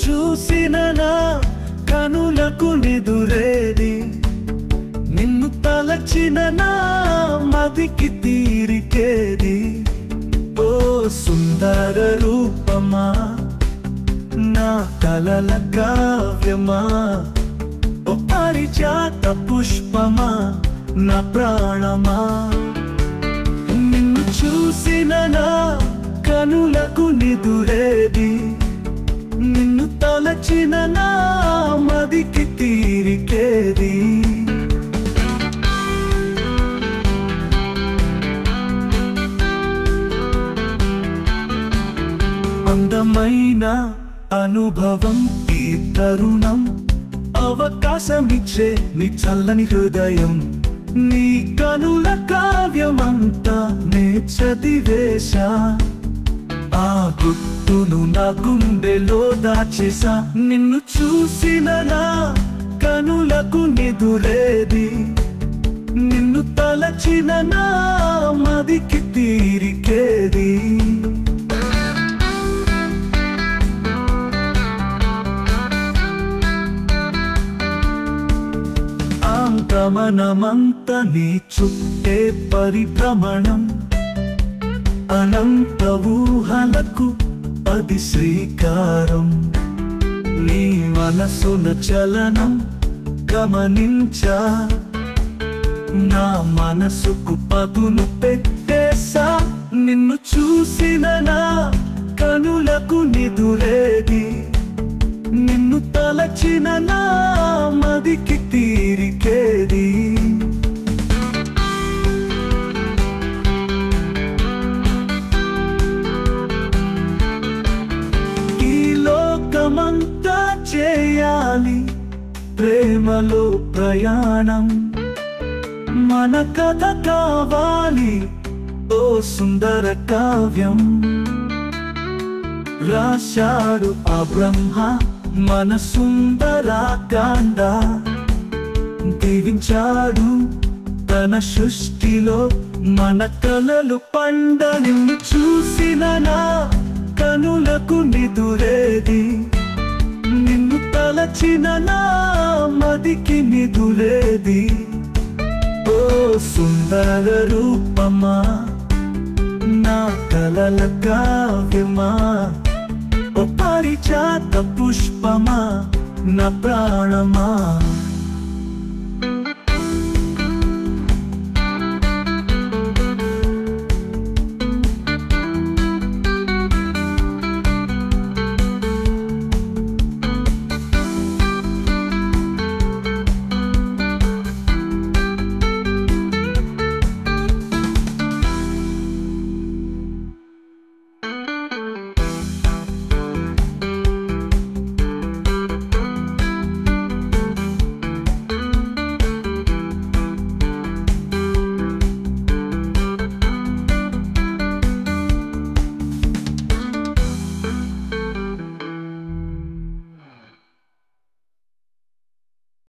చూసిన నా కనులకు నిదురేది, నిన్ను తలచిన నా మదికి తీరికేది. ఓ సుందర రూపమా, నా కలల కావ్యమా, ఓ పారిజాత పుష్పమా, నా ప్రాణమా. నిన్ను చూసిన నా కనులకు నిదురేది, నిన్ను తలచిన నా మదికి తీరికేది. అందమైన అనుభవం ఈ తరుణం, అవకాశమిచ్చే నీ చల్లని హృదయం, నీ కనుల కావ్యమంతా నే చదివేశా. ఆ గుర్తును నా గుండెలో దాచేసా. నిన్ను చూసిన నా కనులకు నిదురేది, నిన్ను తలచిన నా మదికి తీరికేది. గమనమంత నీ చుట్టే పరిభ్రమణం, అనంత ఊహలకు అది శ్రీకారం. నీ మనసున చలనం గమనించా, నా మనసుకు పదును పెట్టేసా. నిన్ను చూసిన నా కనులకు నిదురేది, నిన్ను తలచిన నా మదికి తీరికేది. ఈ లోకమంతా చేయాలి ప్రేమలో ప్రయాణం, మన కథ కావాలి ఓ సుందర కావ్యం. రాశాడు ఆ బ్రహ్మ మన సుందరాకాండ, దీవించాడు తన సృష్టిలో మన కలలు పండ. నిన్ను చూసిన నా కనులకు నిదురేది, నిన్ను తలచిన నా మదికి నిదురేది. ఓ సుందర రూపమా, నా కలల కావ్యమా, ఓ పారిజాత పుష్పమా, నా ప్రాణమా.